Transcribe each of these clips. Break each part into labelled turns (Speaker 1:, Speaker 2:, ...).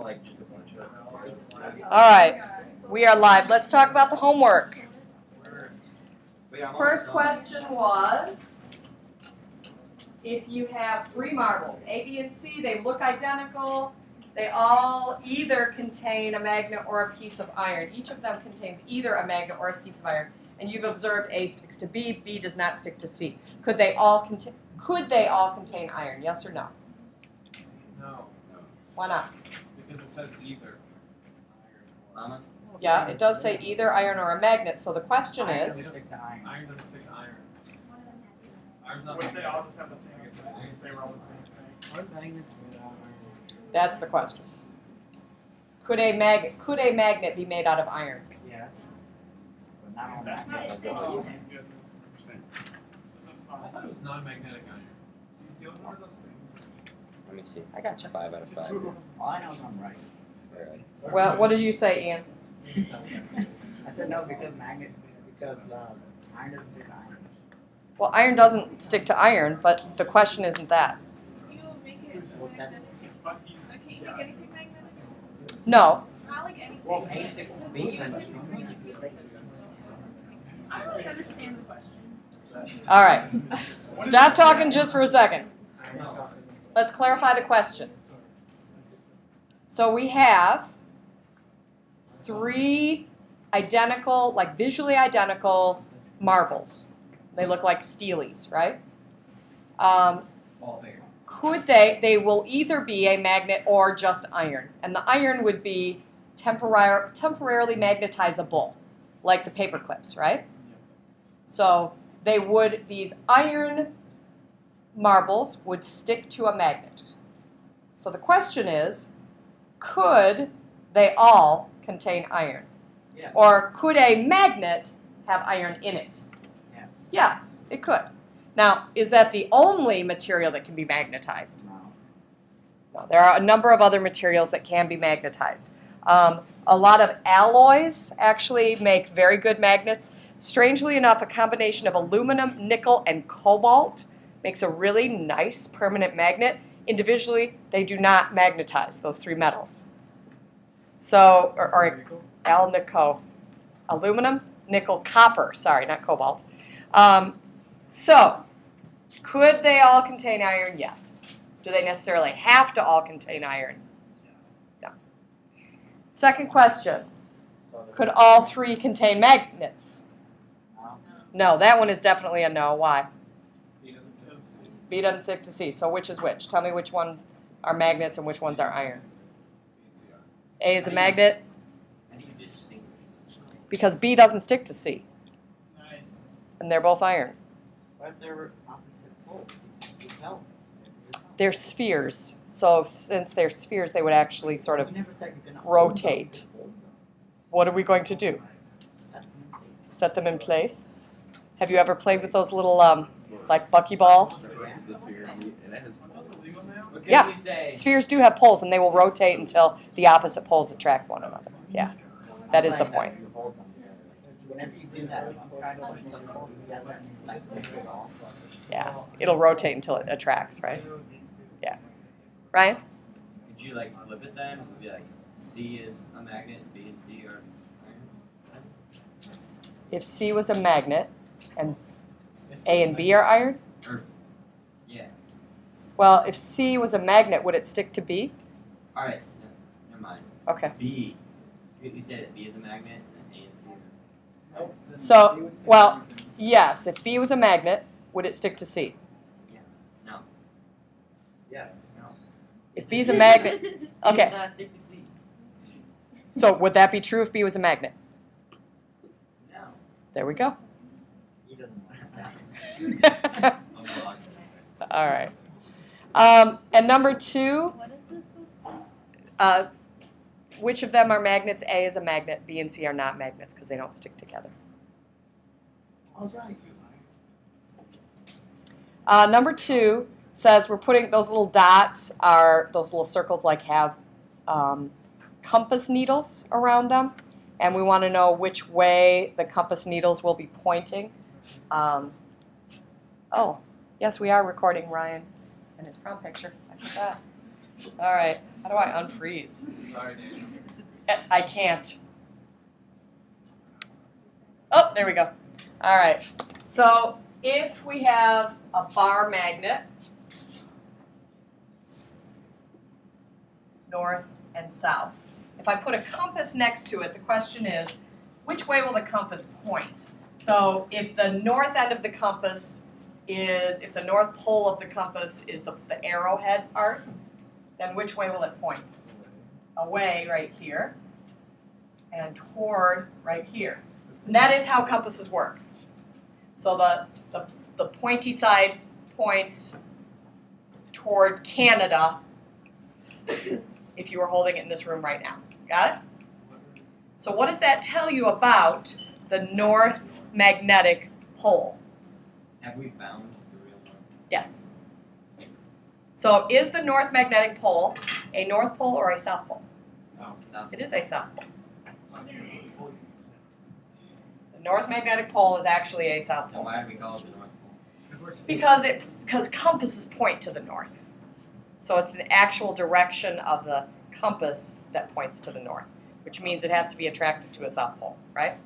Speaker 1: like just a bunch of.
Speaker 2: All right, we are live. Let's talk about the homework. First question was, if you have three marbles, A, B, and C, they look identical. They all either contain a magnet or a piece of iron. Each of them contains either a magnet or a piece of iron. And you've observed A sticks to B, B does not stick to C. Could they all contain iron? Yes or no?
Speaker 3: No.
Speaker 2: Why not?
Speaker 3: Because it says either.
Speaker 1: Mama?
Speaker 2: Yeah, it does say either iron or a magnet. So the question
Speaker 3: Iron
Speaker 2: is,
Speaker 3: doesn't stick to iron. Iron doesn't stick to iron. Iron's not
Speaker 4: Wouldn't they
Speaker 3: magnetic.
Speaker 4: all just have the same thing if they were all the same thing?
Speaker 3: Aren't magnets made out of iron?
Speaker 2: that's the question. Could a magnet be made out of iron?
Speaker 3: Yes. But not all
Speaker 4: That's not
Speaker 3: magnets.
Speaker 4: so.
Speaker 3: are.
Speaker 4: Oh my goodness.
Speaker 3: I thought it was non-magnetic iron. She's doing one of those things.
Speaker 1: Let me see.
Speaker 2: I got you.
Speaker 1: 5 out of 5.
Speaker 3: All I know is I'm right.
Speaker 1: Alright.
Speaker 2: Well, what did you say, Ian?
Speaker 5: I said no because iron doesn't stick to iron.
Speaker 2: Well, iron doesn't stick to iron, but the question isn't that.
Speaker 6: You make it
Speaker 5: Well, that-
Speaker 6: magnetic.
Speaker 4: But he's,
Speaker 6: So can you make anything magnetic?
Speaker 2: No.
Speaker 6: Not like anything.
Speaker 5: Well, if A sticks to B, then
Speaker 6: I don't really understand the question.
Speaker 2: All right. Stop talking just for a second. Let's clarify the question. So we have three identical, like visually identical marbles. They look like steelies, right? Could they will either be a magnet or just iron. And the iron would be temporarily magnetizable, like the paper clips, right? So these iron marbles would stick to a magnet. So the question is, could they all contain iron?
Speaker 5: Yes.
Speaker 2: Or could a magnet have iron in it?
Speaker 5: Yes.
Speaker 2: Yes, it could. Now, is that the only material that can be magnetized?
Speaker 5: No.
Speaker 2: No, there are a number of other materials that can be magnetized. A lot of alloys actually make very good magnets. Strangely enough, a combination of aluminum, nickel, and cobalt makes a really nice permanent magnet. Individually, they do not magnetize, those three metals. So, or alnico, aluminum, nickel, copper, sorry, not cobalt. So, could they all contain iron? Yes. Do they necessarily have to all contain iron? No. Second question, could all three contain magnets?
Speaker 5: No.
Speaker 2: No, that one is definitely a no. Why?
Speaker 3: B doesn't stick.
Speaker 2: B doesn't stick to C. So which is which? Tell me which one are magnets and which ones are iron.
Speaker 3: B and C are.
Speaker 2: A is a magnet
Speaker 5: And you distinguish.
Speaker 2: because B doesn't stick to C,
Speaker 4: nice.
Speaker 2: and they're both iron.
Speaker 5: What if they're opposite poles? You tell.
Speaker 2: They're spheres. So since they're spheres, they would actually sort of
Speaker 5: You never said you can
Speaker 2: rotate. What are we going to do?
Speaker 5: Set them in place.
Speaker 2: Set them in place? Have you ever played with those little like buckyballs?
Speaker 1: What
Speaker 2: Yeah.
Speaker 1: can you say?
Speaker 2: Spheres do have poles, and they will rotate until the opposite poles attract one another. Yeah, that is the point.
Speaker 5: You hold them together. Whenever you do that, I'm trying to push the poles together and it's like stick it all.
Speaker 2: Yeah, it'll rotate until it attracts, right? Yeah. Ryan?
Speaker 1: Could you like flip it then? It would be like C is a magnet, B and C are iron.
Speaker 2: If C was a magnet and A and B are iron?
Speaker 1: Yeah.
Speaker 2: Well, if C was a magnet, would it stick to B?
Speaker 1: Alright, never mind.
Speaker 2: Okay.
Speaker 1: B. You said that B is a magnet and A and C are.
Speaker 2: So, well, yes, if B was a magnet, would it stick to C?
Speaker 5: Yes.
Speaker 1: No. Yes. No.
Speaker 2: If B is a magnet,
Speaker 1: B
Speaker 2: okay.
Speaker 1: does not stick to C.
Speaker 2: So would that be true if B was a magnet?
Speaker 1: No.
Speaker 2: There we go.
Speaker 5: He doesn't want that.
Speaker 1: I'm lost.
Speaker 2: All right. And number two,
Speaker 6: What is this supposed to be?
Speaker 2: which of them are magnets? A is a magnet, B and C are not magnets because they don't stick together.
Speaker 5: I was right.
Speaker 2: Number two says we're putting those little dots are those little circles like have compass needles around them, and we want to know which way the compass needles will be pointing. Oh, yes, we are recording Ryan and his prom picture. I forgot. All right. How do I unfreeze?
Speaker 3: Sorry, Daniel.
Speaker 2: I can't. Oh, there we go. All right. So if we have a bar magnet, north and south, if I put a compass next to it, the question is, which way will the compass point? So if the north end of the compass is, if the north pole of the compass is the arrowhead part, then which way will it point? Away right here and toward right here. And that is how compasses work. So the pointy side points toward Canada if you were holding it in this room right now. Got it? So what does that tell you about the north magnetic pole?
Speaker 1: Have we found the real one?
Speaker 2: Yes. So is the north magnetic pole a north pole or a south pole?
Speaker 1: South.
Speaker 2: It is a south pole. The north magnetic pole is actually a south
Speaker 1: Then
Speaker 2: pole.
Speaker 1: why do we call it the North Pole?
Speaker 2: Because compasses point to the north. So it's the actual direction of the compass that points to the north, which means it has to be attracted to a south pole, right?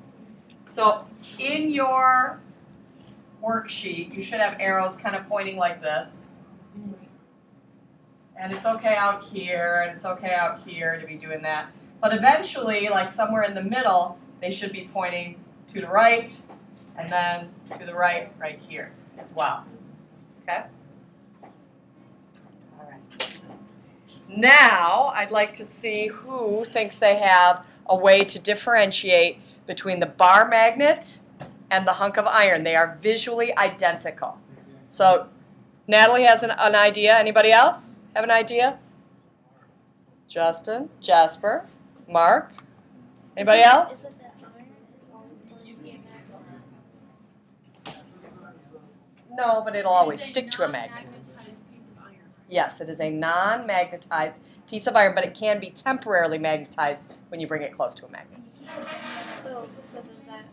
Speaker 2: So in your worksheet, you should have arrows kind of pointing like this. And it's okay out here, and it's okay out here to be doing that. But eventually, like somewhere in the middle, they should be pointing to the right, and then to the right here as well. Okay? All right. Now, I'd like to see who thinks they have a way to differentiate between the bar magnet and the hunk of iron. They are visually identical. So, Natalie has an idea. Anybody else have an idea? Justin, Jasper, Mark. Anybody else?
Speaker 7: Is it that iron is always going to be magnetic?
Speaker 2: No, but it'll always stick to a magnet.
Speaker 6: Non-magnetized piece of iron.
Speaker 2: Yes, it is a non-magnetized piece of iron, but it can be temporarily magnetized when you bring it close to a magnet.
Speaker 7: So does that?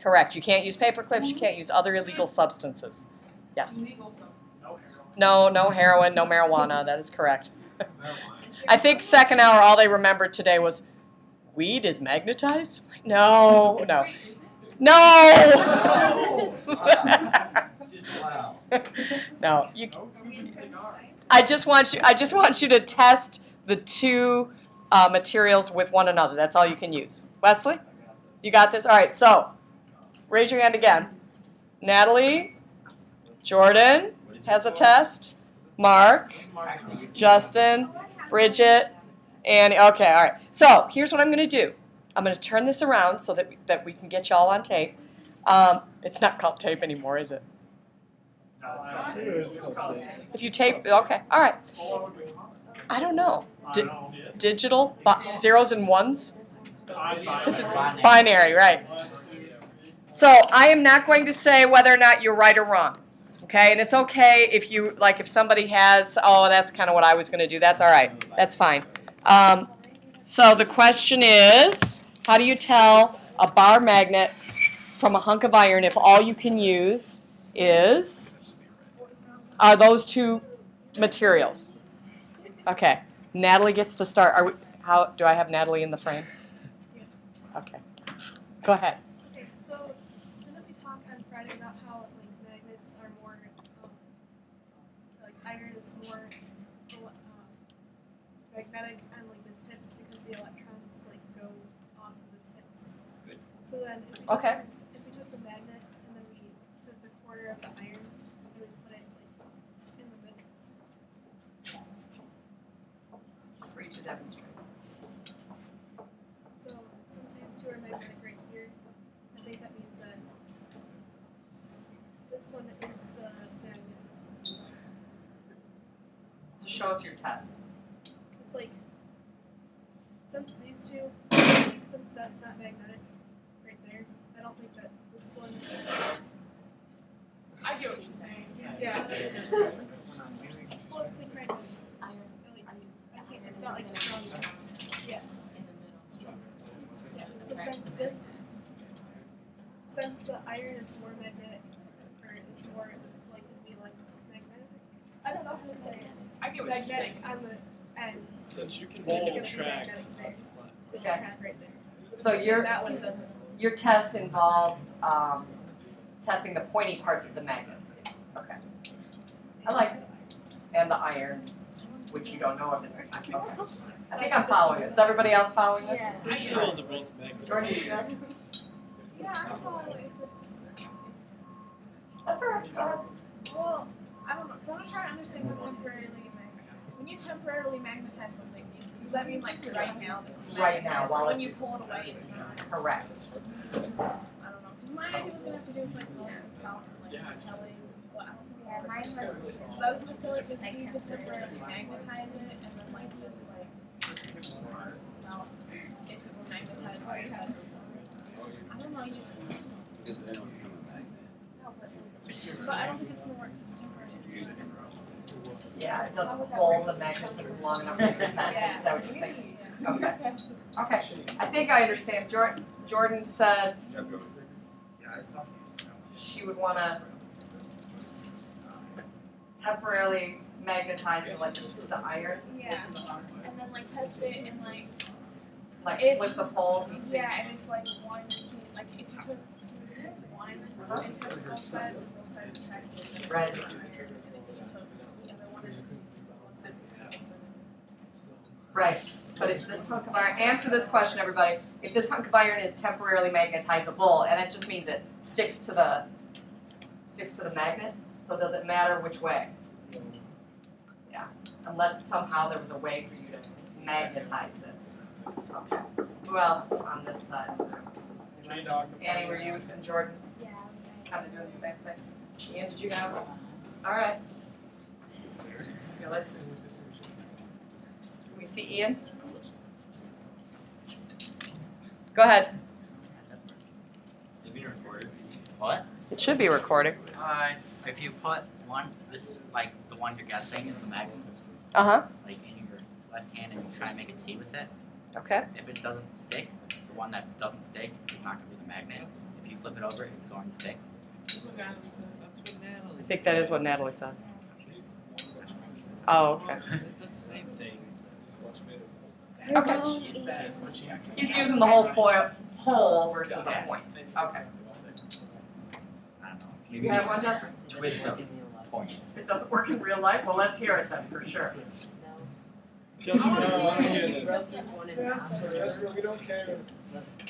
Speaker 2: Correct. You can't use paper clips. You can't use other illegal substances. Yes.
Speaker 6: Illegal stuff.
Speaker 2: No heroin, no marijuana. That is correct. I think second hour, all they remembered today was, weed is magnetized? No.
Speaker 6: Wait, is it?
Speaker 2: No!
Speaker 1: Just wow.
Speaker 2: No. You,
Speaker 6: Are we in science?
Speaker 2: I just want you to test the two materials with one another. That's all you can use. Wesley, you got this? All right, so raise your hand again. Natalie, Jordan has a test. Mark, Justin, Bridget, Annie. Okay, all right. So here's what I'm going to do. I'm going to turn this around so that we can get y'all on tape. It's not called tape anymore, is it? If you tape, okay, all right. I don't know. Digital zeros and ones? Because it's binary, right? So I am not going to say whether or not you're right or wrong. Okay, and it's okay if you, like, if somebody has, oh, that's kind of what I was going to do. That's all right. That's fine. So the question is, how do you tell a bar magnet from a hunk of iron if all you can use are those two materials? Okay, Natalie gets to start. Do I have Natalie in the frame? Okay, go ahead.
Speaker 8: Okay, so didn't we talk on Friday about how magnets are more, iron is more magnetic on the tips because the electrons go off of the tips.
Speaker 1: Good.
Speaker 8: So then if we took the magnet and then we took the quarter of the iron and we put it in the middle.
Speaker 2: For you to demonstrate.
Speaker 8: So since these two are magnetic right here, I think that means that this one is the magnet, this one is not.
Speaker 2: So show us your test.
Speaker 8: It's since these two, since that's not magnetic right there, I don't think that this one.
Speaker 6: I get what you're saying.
Speaker 8: Yeah. Well, it's right now. I can't, it's not strong enough. Yeah. So since the iron is more magnetic, or it's more likely to be magnetic, I don't know how to say it.
Speaker 6: I get what you're saying.
Speaker 8: Magnetic on the ends.
Speaker 4: Since you can
Speaker 8: It's
Speaker 4: make
Speaker 8: gonna
Speaker 4: it
Speaker 8: be
Speaker 4: attract.
Speaker 8: magnetic there. There's
Speaker 2: Okay.
Speaker 8: a path right there.
Speaker 2: So
Speaker 8: That one doesn't.
Speaker 2: your test involves testing the pointy parts of the magnet. Okay. I like it. And the iron, which you don't know if it's. Okay. I think I'm following it. Is everybody else following this?
Speaker 7: Yeah.
Speaker 4: Pretty sure those are both magnets.
Speaker 2: Jordan, you good?
Speaker 8: Yeah, I don't know if it's.
Speaker 2: That's all right. Go ahead.
Speaker 8: Well, I don't know, because I'm not trying to understand what temporarily when you temporarily magnetize something, does that mean like right now this is
Speaker 2: Right now,
Speaker 8: magnetized,
Speaker 2: while
Speaker 8: or when
Speaker 2: it's-
Speaker 8: you pull it away it's not?
Speaker 2: Correct.
Speaker 8: I don't know, because my idea was gonna have to do with like molten salt, like Kelly. Well, I don't think
Speaker 7: Yeah, mine was.
Speaker 8: because I was gonna say like this you could temporarily magnetize it and then like just like molten salt if it were magnetized so it's like, I don't know, you
Speaker 1: Because they don't become a magnet.
Speaker 8: no, but I don't think it's gonna work because temporary.
Speaker 2: Yeah, it doesn't hold the magnetism long enough to get that. Is that what you're thinking? Okay. Okay. I think I understand. Jordan said she would want to temporarily magnetize it like it's the iron,
Speaker 8: Yeah, and then like test it and like
Speaker 2: like
Speaker 8: If-
Speaker 2: flip the poles and see.
Speaker 8: yeah, and if like one like if you took one and test both sides and both sides attract
Speaker 2: Right.
Speaker 8: and if you took the other one and one side
Speaker 2: Right. But if this hunk of iron, answer this question, everybody. If this hunk of iron is temporarily magnetizable, and it just means it sticks to the magnet, so does it matter which way? Yeah. Unless somehow there was a way for you to magnetize this. Okay. Who else on this side? Annie, were you and Jordan
Speaker 7: Yeah.
Speaker 2: kind of doing the same thing? Ian, did you have? All right. Okay, let's. Can we see Ian? Go ahead.
Speaker 1: They've been recorded.
Speaker 9: What?
Speaker 2: It should be recording.
Speaker 9: If you put one, this like the one you're guessing is the magnet,
Speaker 2: Uh huh.
Speaker 9: like in your left hand, and you try and make a T with it.
Speaker 2: Okay.
Speaker 9: If it doesn't stick, the one that doesn't stick is not going to be the magnet. If you flip it over, it's going to stick.
Speaker 2: I think that is what Natalie said. Oh, okay.
Speaker 4: It does the same thing.
Speaker 2: Okay. He's using the whole pole versus a point. Okay.
Speaker 9: I don't know.
Speaker 1: Maybe
Speaker 2: You have
Speaker 1: just
Speaker 2: one, Justin?
Speaker 1: twist them. Points.
Speaker 2: If it doesn't work in real life, well, let's hear it then for sure.
Speaker 4: Justin, I want to hear this.
Speaker 3: Jasper, we don't care.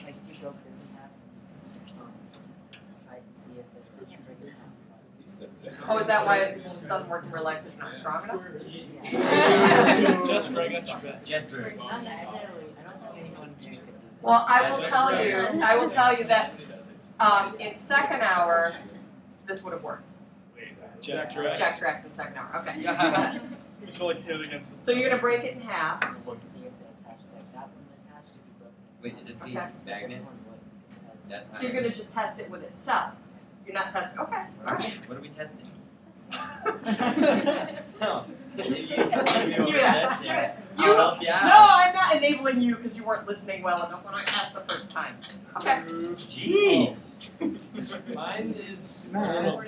Speaker 5: Like you broke this in half. Tried to see if it would break it down.
Speaker 2: Oh, is that why it just doesn't work in real life because you're not strong enough?
Speaker 4: Jasper, I got your back.
Speaker 1: Jasper.
Speaker 5: Not necessarily. I don't think anyone here could do this.
Speaker 2: Well, I will tell you that in second hour, this would have worked.
Speaker 4: Jack Drax.
Speaker 2: Jack Drax in second hour. Okay. Go ahead.
Speaker 4: Just feel like hit against this.
Speaker 2: So you're gonna break it in half.
Speaker 5: See if it attaches like that one attached if you broke it.
Speaker 1: Wait, is this the
Speaker 2: Okay.
Speaker 1: magnet?
Speaker 5: This one would, because it has-
Speaker 1: That's
Speaker 2: So you're gonna just test it with itself. You're not testing. Okay. All right.
Speaker 1: What are we testing?
Speaker 2: No.
Speaker 1: You tell me what we're
Speaker 2: Yeah.
Speaker 1: testing.
Speaker 2: You-
Speaker 1: I'll help you
Speaker 2: No,
Speaker 1: out.
Speaker 2: I'm not enabling you because you weren't listening well enough when I asked the first time. Okay.
Speaker 1: Jeez.
Speaker 4: Mine is
Speaker 5: No.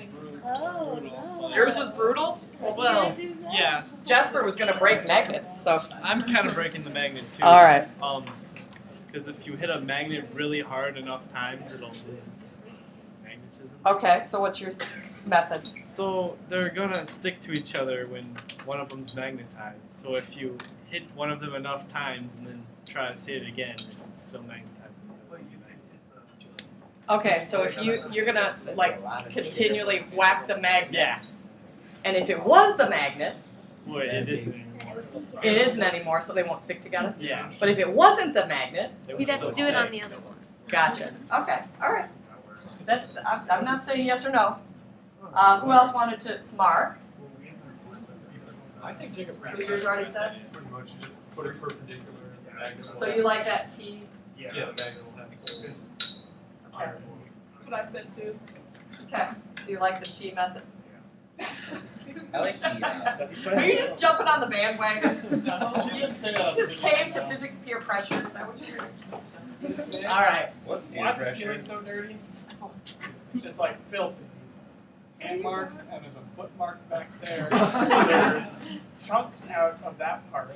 Speaker 7: Oh,
Speaker 4: brutal.
Speaker 7: no.
Speaker 2: Yours is brutal.
Speaker 4: Well, yeah,
Speaker 2: Jasper was gonna break magnets, so.
Speaker 4: I'm kind of breaking the magnet too.
Speaker 2: All right.
Speaker 4: Because if you hit a magnet really hard enough times, it'll lose its magnetism.
Speaker 2: Okay. So what's your method?
Speaker 4: So they're gonna stick to each other when one of them's magnetized. So if you hit one of them enough times and then try to see it again, it's still magnetized.
Speaker 2: Okay. So if you're gonna like continually whack the magnet,
Speaker 4: Yeah.
Speaker 2: and if it was the magnet,
Speaker 4: Boy, it isn't.
Speaker 2: it isn't anymore, so they won't stick together.
Speaker 4: Yeah.
Speaker 2: But if it wasn't the magnet,
Speaker 4: It would
Speaker 7: You'd have to
Speaker 4: still
Speaker 7: do it on
Speaker 4: stay.
Speaker 7: the other one.
Speaker 2: gotcha. Okay. All right. I'm not saying yes or no. Who else wanted to? Mark.
Speaker 3: I think Jacob
Speaker 2: Was yours already set?
Speaker 3: Pretty much, you just put it perpendicular and the magnet will.
Speaker 2: So you like that T?
Speaker 3: Yeah, the magnet will have
Speaker 2: Okay.
Speaker 3: iron.
Speaker 8: That's what I said too.
Speaker 2: Okay. So you like the T method?
Speaker 1: I like the.
Speaker 2: Are you just jumping on the bandwagon?
Speaker 3: She didn't say that.
Speaker 2: Just cave to physics peer pressure. Is that what you're doing? All right.
Speaker 1: What's
Speaker 3: Why is the ceiling so dirty? It's like filthy. hand marks, and there's a foot mark back there. There's chunks out of that part.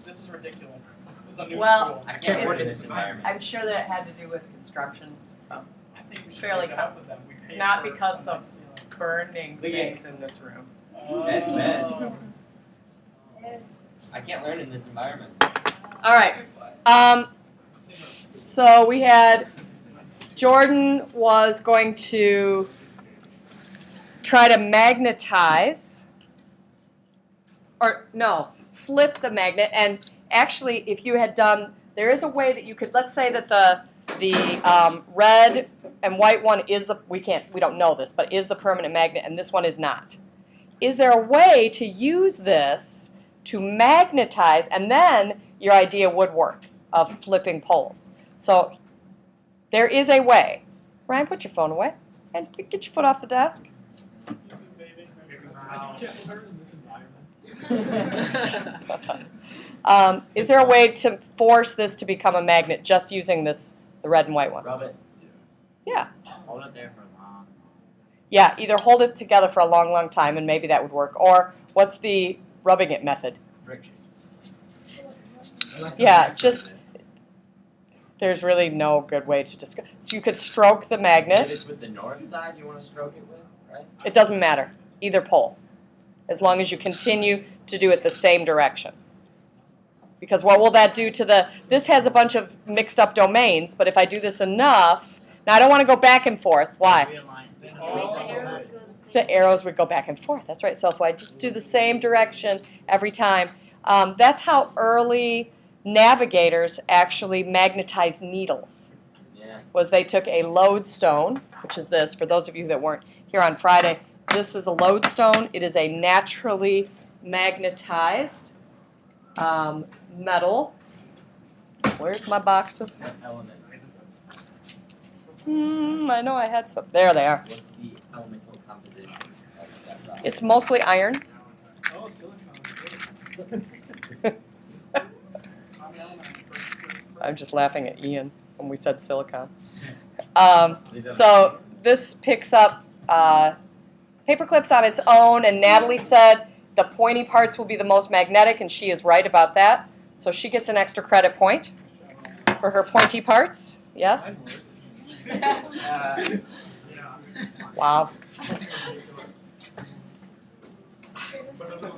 Speaker 3: This is ridiculous. It's a new
Speaker 2: Well,
Speaker 3: school.
Speaker 1: I can't
Speaker 2: It's-
Speaker 1: work in this environment.
Speaker 2: I'm sure that it had to do with construction, so
Speaker 3: I think we should
Speaker 2: fairly
Speaker 3: take that up with them. We
Speaker 2: it's
Speaker 3: paid
Speaker 2: not
Speaker 3: for
Speaker 2: because
Speaker 3: a
Speaker 2: of
Speaker 3: nice ceiling.
Speaker 2: burning
Speaker 1: Look at-
Speaker 2: things in this room.
Speaker 1: That's bad.
Speaker 3: Oh.
Speaker 1: I can't learn in this environment.
Speaker 2: All right. So we had Jordan was going to try to magnetize, or no, flip the magnet. And actually, if you had done, there is a way that you could. Let's say that the red and white one is the we don't know this, but is the permanent magnet, and this one is not. Is there a way to use this to magnetize, and then your idea would work of flipping poles? So there is a way. Ryan, put your phone away and get your foot off the desk.
Speaker 3: I can't learn in this environment.
Speaker 2: Is there a way to force this to become a magnet just using the red and white one?
Speaker 1: Rub it.
Speaker 2: Yeah.
Speaker 9: Hold it there for long.
Speaker 2: Yeah, either hold it together for a long, long time, and maybe that would work. Or what's the rubbing it method?
Speaker 1: Friction.
Speaker 2: Yeah, just, there's really no good way to describe. So you could stroke the
Speaker 1: If
Speaker 2: magnet.
Speaker 1: it's with the north side you want to stroke it with, right?
Speaker 2: It doesn't matter, either pole, as long as you continue to do it the same direction. Because what will that do to this has a bunch of mixed up domains, but if I do this enough, now I don't want to go back and forth. Why?
Speaker 9: Realign.
Speaker 7: Make the arrows go the same.
Speaker 2: The arrows would go back and forth. That's right. So if I just do the same direction every time, that's how early navigators actually magnetized needles.
Speaker 1: Yeah.
Speaker 2: Was they took a lodestone, which is this, for those of you that weren't here on Friday, this is a lodestone. It is a naturally magnetized metal. Where's my box of,
Speaker 1: Elements.
Speaker 2: I know I had some. There they are.
Speaker 1: What's the elemental composition of that rock?
Speaker 2: It's mostly iron.
Speaker 3: Oh, silicon.
Speaker 2: I'm just laughing at Ian when we said silicon.
Speaker 1: Leave it
Speaker 2: So this picks up paper clips on its own, and Natalie said the pointy parts will be the most magnetic, and she is right about that. So she gets an extra credit point for her pointy parts. Yes? Wow.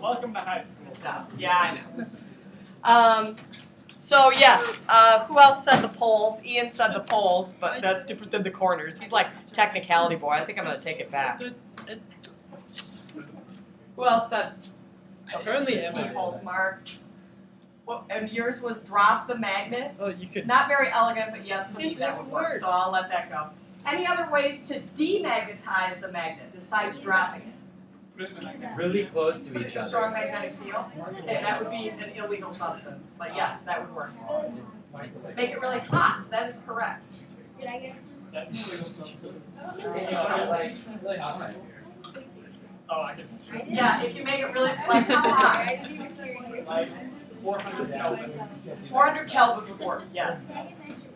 Speaker 3: Welcome to high school.
Speaker 2: Yeah, I know. So yes, who else said the poles? Ian said the poles, but that's different than the corners. He's like technicality boy. I think I'm going to take it back. Who else said?
Speaker 4: Apparently Emma
Speaker 2: T-poles, Mark. Well, and yours was drop the magnet.
Speaker 4: Oh, you could.
Speaker 2: Not very elegant, but yes, indeed that would work. So I'll let that go. Any other ways to demagnetize the magnet besides dropping it?
Speaker 1: really close to each
Speaker 2: A
Speaker 1: other.
Speaker 2: strong magnetic field. Okay, that would be an illegal substance, but yes, that would work. Make it really hot. That is correct.
Speaker 7: Did I get it?
Speaker 3: That's illegal substance.
Speaker 1: Really hot.
Speaker 3: Oh, I can.
Speaker 7: I did.
Speaker 2: Yeah, if you make it really like how hot?
Speaker 7: I didn't even hear you.
Speaker 3: Like 400 Kelvin.
Speaker 2: 400 Kelvin would work. Yes.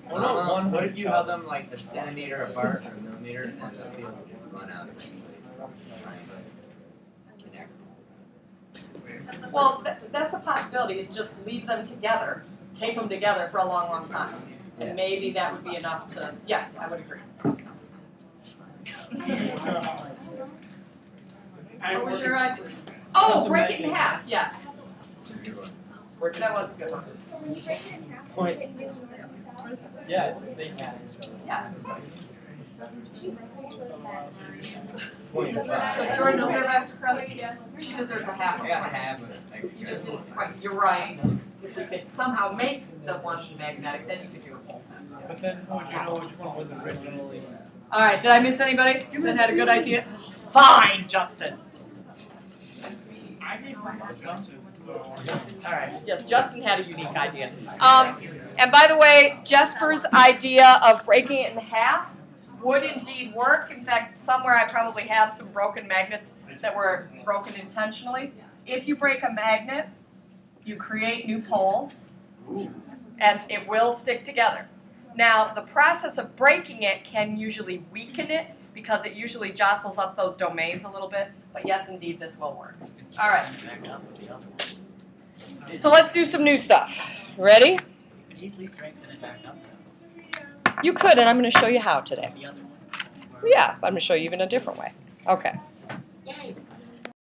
Speaker 1: What if you held them like a centimeter apart or a millimeter and the field gets run out eventually? Connect.
Speaker 2: Well, that's a possibility. Is just leave them together, tape them together for a long, long time, and maybe that would be enough to. Yes, I would agree. What was your idea? Oh, break it in half. Yes, that was a good one.
Speaker 7: So when you break it in half,
Speaker 4: Point.
Speaker 7: you can do it.
Speaker 4: Yes, they can.
Speaker 2: Yes.
Speaker 1: Point
Speaker 2: Does
Speaker 1: five.
Speaker 2: Jordan deserve extra credit? Yes. She deserves a half.
Speaker 1: I got half of it.
Speaker 2: You just did right. You're right. If you could somehow make the one magnetic, then you could do a pulse.
Speaker 4: But then how would you know which one was originally?
Speaker 2: All right. Did I miss anybody that had a good idea? Fine, Justin.
Speaker 3: I gave her more substance, so.
Speaker 2: All right. Yes, Justin had a unique idea. And by the way, Jesper's idea of breaking it in half would indeed work. In fact, somewhere I probably have some broken magnets that were broken intentionally. If you break a magnet, you create new poles, and it will stick together. Now, the process of breaking it can usually weaken it because it usually jostles up those domains a little bit. But yes, indeed, this will work.
Speaker 1: It's
Speaker 2: All right.
Speaker 1: Back up with the other one.
Speaker 2: So let's do some new stuff. Ready?
Speaker 1: You could easily strengthen it back up
Speaker 2: You could, and I'm going to show you how today.
Speaker 1: though. The other one.
Speaker 2: Yeah, I'm going to show you even a different way. Okay.